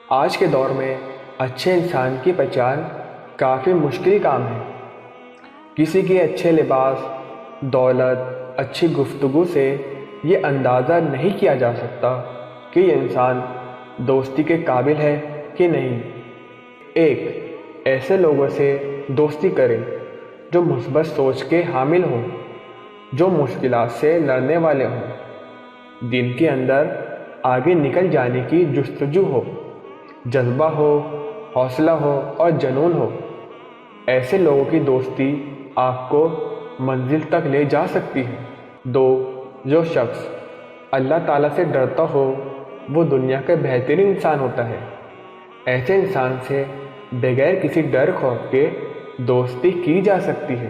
آج کے دور میں اچھے انسان کی پہچان کافی مشکل کام ہے۔ کسی کے اچھے لباس، دولت، اچھی گفتگو سے یہ اندازہ نہیں کیا جا سکتا کہ یہ انسان دوستی کے قابل ہے کہ نہیں۔ ایک ایسے لوگوں سے دوستی کریں جو مثبت سوچ کے حامل ہوں، جو مشکلات سے لڑنے والے ہوں، دن کے اندر آگے نکل جانے کی جستجو ہو، جذبہ ہو، حوصلہ ہو اور جنون ہو۔ ایسے لوگوں کی دوستی آپ کو منزل تک لے جا سکتی ہے۔ دو، جو شخص اللہ تعالیٰ سے ڈرتا ہو وہ دنیا کا بہترین انسان ہوتا ہے۔ ایسے انسان سے بغیر کسی ڈر خوف کے دوستی کی جا سکتی ہے،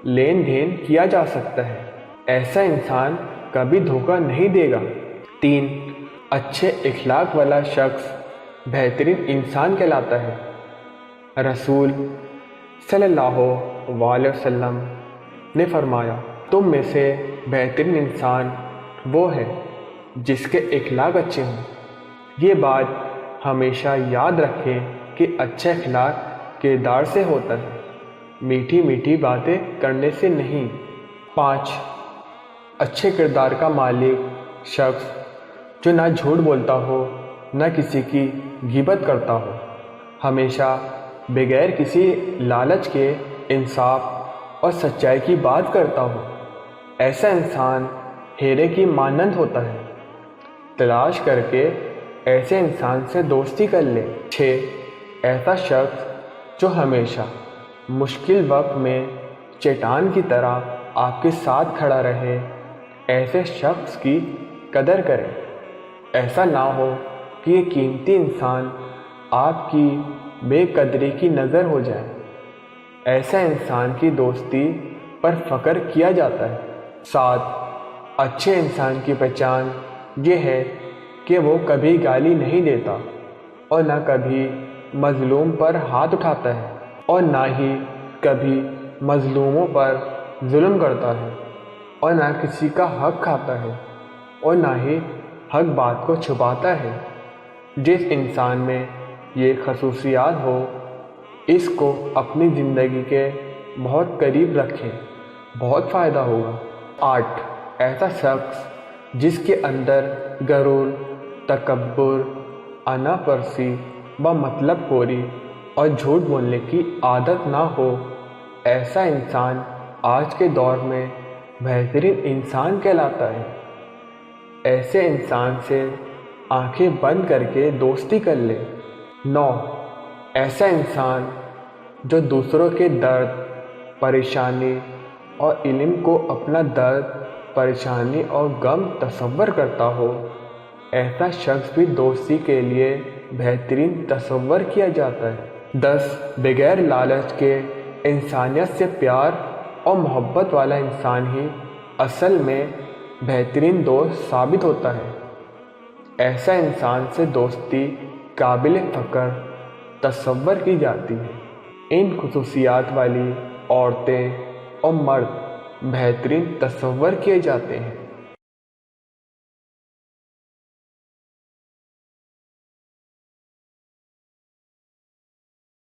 لین دین کیا جا سکتا ہے۔ ایسا انسان کبھی دھوکہ نہیں دے گا۔ تین، اچھے اخلاق والا شخص بہترین انسان کہلاتا ہے۔ رسول صلی اللہ علیہ وسلم نے فرمایا، تم میں سے بہترین انسان وہ ہے جس کے اخلاق اچھے ہوں۔ یہ بات ہمیشہ یاد رکھیں کہ اچھا اخلاق کردار سے ہوتا ہے، میٹھی میٹھی باتیں کرنے سے نہیں۔ پانچ، اچھے کردار کا مالک شخص جو نہ جھوٹ بولتا ہو، نہ کسی کی غیبت کرتا ہو، ہمیشہ بغیر کسی لالچ کے انصاف اور سچائی کی بات کرتا ہو۔ ایسا انسان ہیرے کی مانند ہوتا ہے۔ تلاش کر کے ایسے انسان سے دوستی کر لے۔ 6، ایسا شخص جو ہمیشہ مشکل وقت میں چٹان کی طرح آپ کے ساتھ کھڑا رہے، ایسے شخص کی قدر کریں۔ ایسا نہ ہو کہ یہ قیمتی انسان آپ کی بے قدری کی نظر ہو جائے۔ ایسا انسان کی دوستی پر فخر کیا جاتا ہے۔ 7، اچھے انسان کی پہچان یہ ہے کہ وہ کبھی گالی نہیں دیتا اور نہ کبھی مظلوم پر ہاتھ اٹھاتا ہے، اور نہ ہی کبھی مظلوموں پر ظلم کرتا ہے، اور نہ کسی کا حق کھاتا ہے، اور نہ ہی حق بات کو چھپاتا ہے۔ جس انسان میں یہ خصوصیات ہو اس کو اپنی زندگی کے بہت قریب رکھیں، بہت فائدہ ہوگا۔ 8، ایسا شخص جس کے اندر غرور، تکبر، انا پرسی و مطلب خوری اور جھوٹ بولنے کی عادت نہ ہو۔ ایسا انسان آج کے دور میں بہترین انسان کہلاتا ہے۔ ایسے انسان سے آنکھیں بند کر کے دوستی کر لے۔ 9، ایسا انسان جو دوسروں کے درد، پریشانی اور علم کو اپنا درد، پریشانی اور غم تصور کرتا ہو۔ ایسا شخص بھی دوستی کے لیے بہترین تصور کیا جاتا ہے۔ 10، بغیر لالچ کے انسانیت سے پیار اور محبت والا انسان ہی اصل میں بہترین دوست ثابت ہوتا ہے۔ ایسا انسان سے دوستی قابل فخر تصور کی جاتی ہے۔ ان خصوصیات والی عورتیں اور مرد بہترین تصور کیے جاتے ہیں۔